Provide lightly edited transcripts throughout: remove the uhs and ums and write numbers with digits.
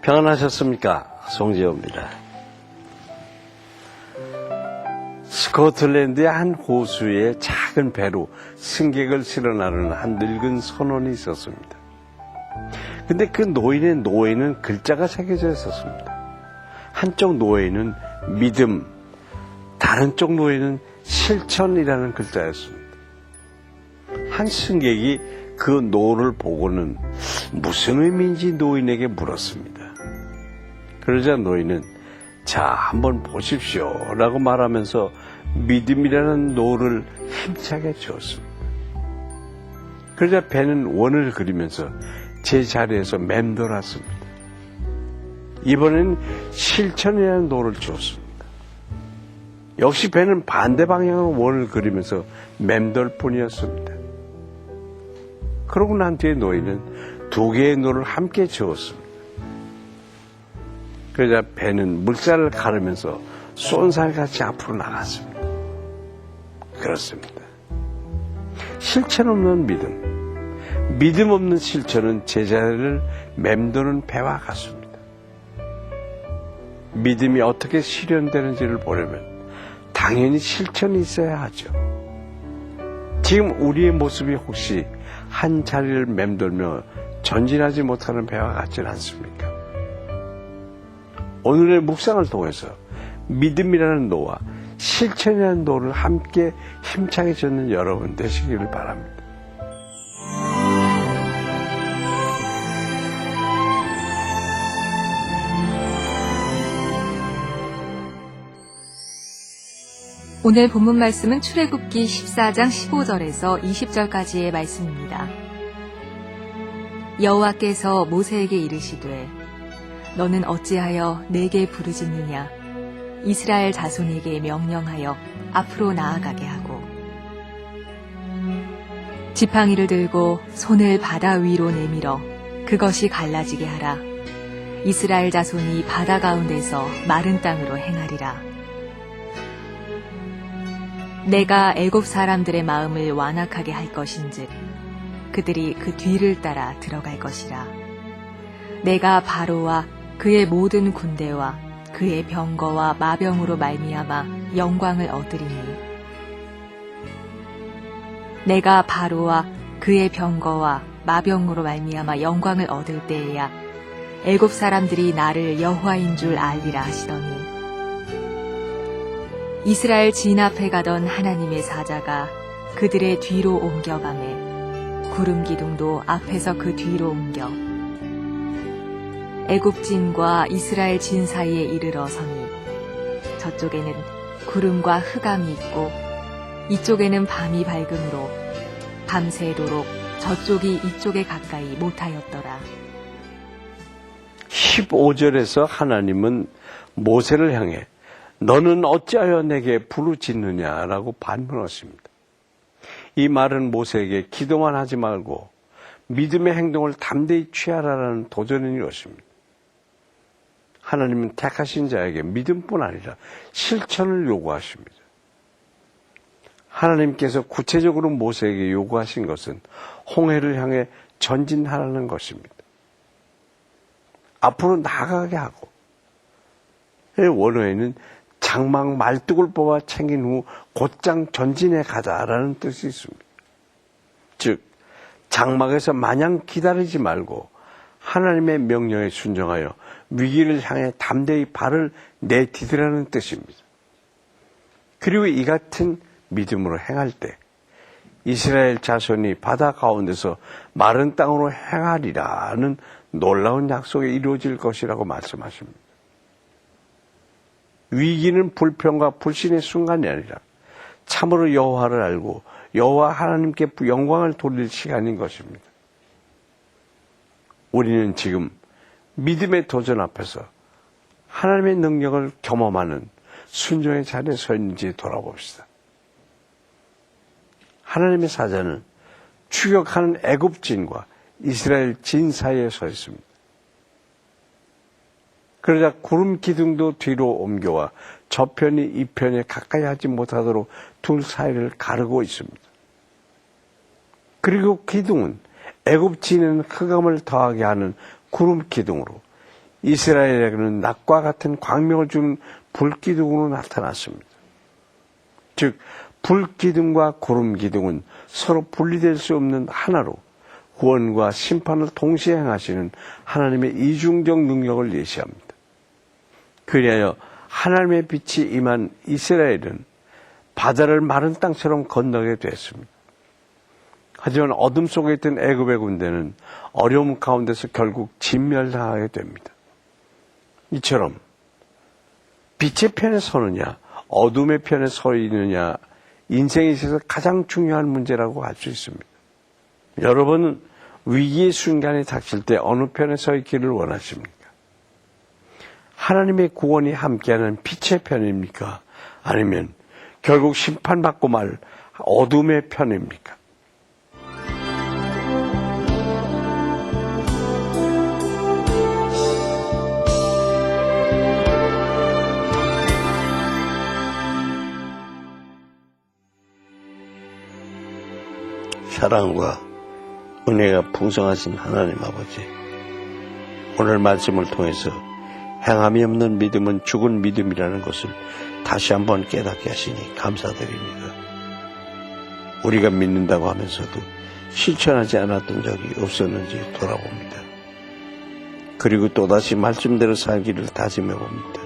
평안하셨습니까? 송지호입니다. 스코틀랜드의 한 호수에 작은 배로 승객을 실어 나르는 한 늙은 선원이 있었습니다. 근데 그 노인의 노에는 글자가 새겨져 있었습니다. 한쪽 노에는 믿음, 다른 쪽 노에는 실천이라는 글자였습니다. 한 승객이 그 노를 보고는 무슨 의미인지 노인에게 물었습니다. 그러자 노인은 자, 한번 보십시오 라고 말하면서 믿음이라는 노를 힘차게 주었습니다. 그러자 배는 원을 그리면서 제 자리에서 맴돌았습니다. 이번엔 실천이라는 노를 주었습니다. 역시 배는 반대 방향으로 원을 그리면서 맴돌 뿐이었습니다. 그러고 난 뒤에 노인은 두 개의 노를 함께 주었습니다. 그러자 배는 물살을 가르면서 쏜살같이 앞으로 나갔습니다. 그렇습니다. 실천 없는 믿음, 믿음 없는 실천은 제자리를 맴도는 배와 같습니다. 믿음이 어떻게 실현되는지를 보려면 당연히 실천이 있어야 하죠. 지금 우리의 모습이 혹시 한 자리를 맴돌며 전진하지 못하는 배와 같지는 않습니까? 오늘의 묵상을 통해서 믿음이라는 노와 실천이라는 노를 함께 힘차게 젓는 여러분 되시기를 바랍니다. 오늘 본문 말씀은 출애굽기 14장 15절에서 20절까지의 말씀입니다. 여호와께서 모세에게 이르시되 너는 어찌하여 내게 부르짖느냐 이스라엘 자손에게 명령하여 앞으로 나아가게 하고 지팡이를 들고 손을 바다 위로 내밀어 그것이 갈라지게 하라. 이스라엘 자손이 바다 가운데서 마른 땅으로 행하리라. 내가 애굽 사람들의 마음을 완악하게 할 것인즉 그들이 그 뒤를 따라 들어갈 것이라. 내가 바로와 그의 모든 군대와 그의 병거와 마병으로 말미암아 영광을 얻으리니 내가 바로와 그의 병거와 마병으로 말미암아 영광을 얻을 때에야 애굽 사람들이 나를 여호와인 줄 알리라 하시더니 이스라엘 진 앞에 가던 하나님의 사자가 그들의 뒤로 옮겨가매 구름 기둥도 앞에서 그 뒤로 옮겨 애굽 진과 이스라엘 진 사이에 이르러 서니 저쪽에는 구름과 흑암이 있고 이쪽에는 밤이 밝음으로 밤새도록 저쪽이 이쪽에 가까이 못하였더라. 15절에서 하나님은 모세를 향해 너는 어찌하여 내게 부르짖느냐라고 반문하십니다. 이 말은 모세에게 기도만 하지 말고 믿음의 행동을 담대히 취하라라는 도전인 것입니다. 하나님은 택하신 자에게 믿음뿐 아니라 실천을 요구하십니다. 하나님께서 구체적으로 모세에게 요구하신 것은 홍해를 향해 전진하라는 것입니다. 앞으로 나아가게 하고 원어에는 장막 말뚝을 뽑아 챙긴 후 곧장 전진해 가자라는 뜻이 있습니다. 즉 장막에서 마냥 기다리지 말고 하나님의 명령에 순종하여 위기를 향해 담대히 발을 내디디라는 뜻입니다. 그리고 이 같은 믿음으로 행할 때 이스라엘 자손이 바다 가운데서 마른 땅으로 행하리라는 놀라운 약속이 이루어질 것이라고 말씀하십니다. 위기는 불평과 불신의 순간이 아니라 참으로 여호와를 알고 여호와 하나님께 영광을 돌릴 시간인 것입니다. 우리는 지금 믿음의 도전 앞에서 하나님의 능력을 경험하는 순종의 자리에 서 있는지 돌아봅시다. 하나님의 사자는 추격하는 애굽진과 이스라엘 진 사이에 서 있습니다. 그러자 구름 기둥도 뒤로 옮겨와 저편이 이 편에 가까이 하지 못하도록 둘 사이를 가르고 있습니다. 그리고 기둥은 애굽 진에는 흑암을 더하게 하는 구름 기둥으로 이스라엘에게는 낮과 같은 광명을 주는 불기둥으로 나타났습니다. 즉 불기둥과 구름기둥은 서로 분리될 수 없는 하나로 구원과 심판을 동시에 행하시는 하나님의 이중적 능력을 예시합니다. 그리하여 하나님의 빛이 임한 이스라엘은 바다를 마른 땅처럼 건너게 됐습니다. 하지만 어둠 속에 있던 애굽의 군대는 어려움 가운데서 결국 진멸당하게 됩니다. 이처럼 빛의 편에 서느냐 어둠의 편에 서 있느냐 인생에 있어서 가장 중요한 문제라고 할 수 있습니다. 여러분은 위기의 순간이 닥칠 때 어느 편에 서 있기를 원하십니까? 하나님의 구원이 함께하는 빛의 편입니까? 아니면 결국 심판받고 말 어둠의 편입니까? 사랑과 은혜가 풍성하신 하나님 아버지, 오늘 말씀을 통해서 행함이 없는 믿음은 죽은 믿음이라는 것을 다시 한번 깨닫게 하시니 감사드립니다. 우리가 믿는다고 하면서도 실천하지 않았던 적이 없었는지 돌아봅니다. 그리고 또다시 말씀대로 살기를 다짐해 봅니다.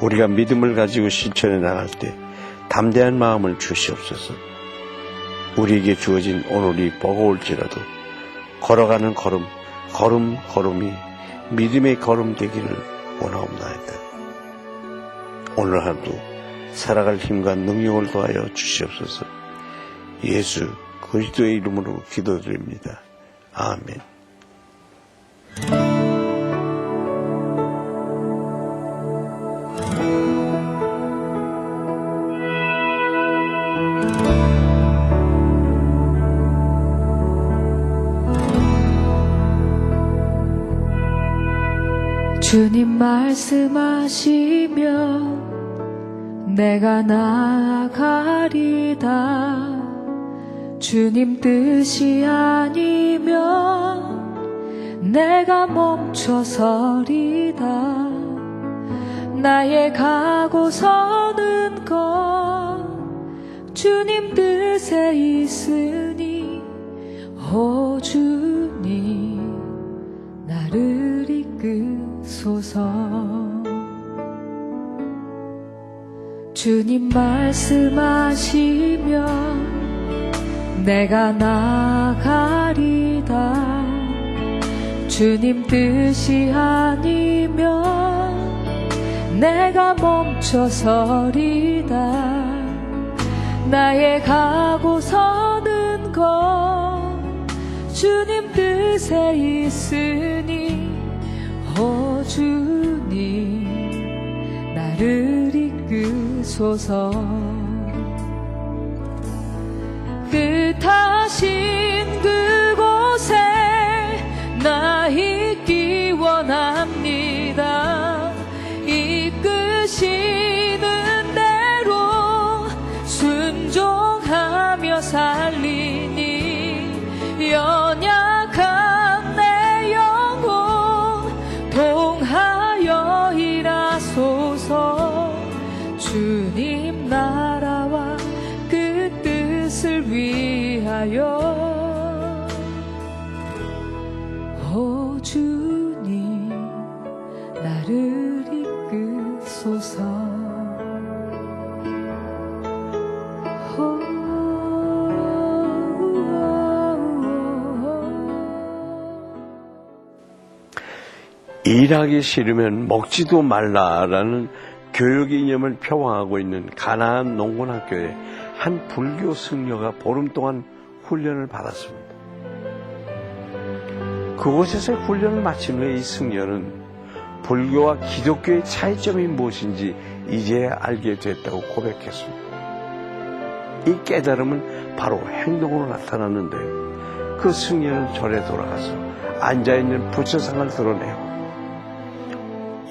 우리가 믿음을 가지고 실천해 나갈 때 담대한 마음을 주시옵소서. 우리에게 주어진 오늘이 버거울지라도 걸어가는 걸음이 믿음의 걸음 되기를 원하옵나이다. 오늘 하루도 살아갈 힘과 능력을 더하여 주시옵소서. 예수 그리스도의 이름으로 기도드립니다. 아멘. 주님 말씀하시면 내가 나아가리다. 주님 뜻이 아니면 내가 멈춰서리다. 나의 가고 서는 것 주님 뜻에 있으니 오 주님 나를 이끄소서. 주님 말씀하시면 내가 나가리다. 주님 뜻이 아니면 내가 멈춰서리다. 나의 가고 서는 것 주님 뜻에 있으니 오 주님 나를 이끄소서. 뜻하신 그곳에 나 있기 원합니다. 이끄시는 대로 순종하며 살리니 연약한 내 영혼 동하여 일하소서. 주님 나라와 그 뜻을 위하여 오 주님 나를 이끄소서. 일하기 싫으면 먹지도 말라라는 교육 이념을 표방하고 있는 가나안 농군학교에 한 불교 승려가 보름 동안 훈련을 받았습니다. 그곳에서 훈련을 마친 후에 이 승려는 불교와 기독교의 차이점이 무엇인지 이제야 알게 됐다고 고백했습니다. 이 깨달음은 바로 행동으로 나타났는데 그 승려는 절에 돌아가서 앉아있는 부처상을 드러내고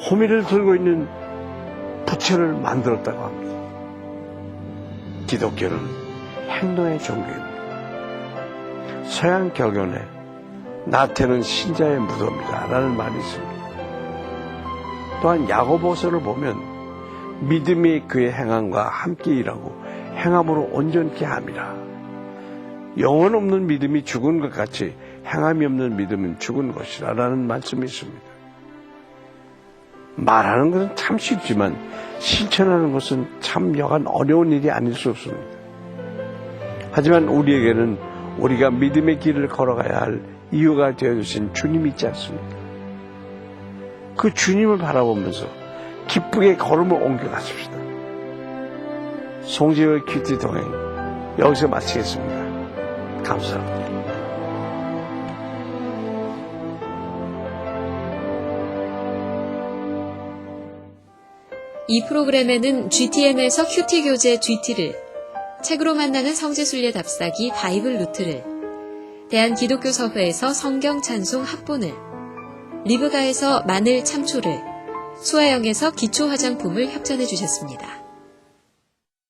호미를 들고 있는 부처를 만들었다고 합니다. 기독교는 행동의 종교입니다. 서양 격언에 나태는 신자의 무덤이다 라는 말이 있습니다. 또한 야고보서를 보면 믿음이 그의 행함과 함께 일하고 행함으로 온전케 함이라. 영혼 없는 믿음이 죽은 것 같이 행함이 없는 믿음은 죽은 것이라 라는 말씀이 있습니다. 말하는 것은 참 쉽지만 실천하는 것은 참 여간 어려운 일이 아닐 수 없습니다. 하지만 우리에게는 우리가 믿음의 길을 걸어가야 할 이유가 되어주신 주님이 있지 않습니까? 그 주님을 바라보면서 기쁘게 걸음을 옮겨가십시다. 송지효의 큐티 동행 여기서 마치겠습니다. 감사합니다. 이 프로그램에는 GTM에서 큐티 교재 GT를, 책으로 만나는 성지순례 답사기 바이블 루트를, 대한기독교서회에서 성경 찬송 합본을, 리브가에서 마늘 참초를, 수아영에서 기초 화장품을 협찬해 주셨습니다.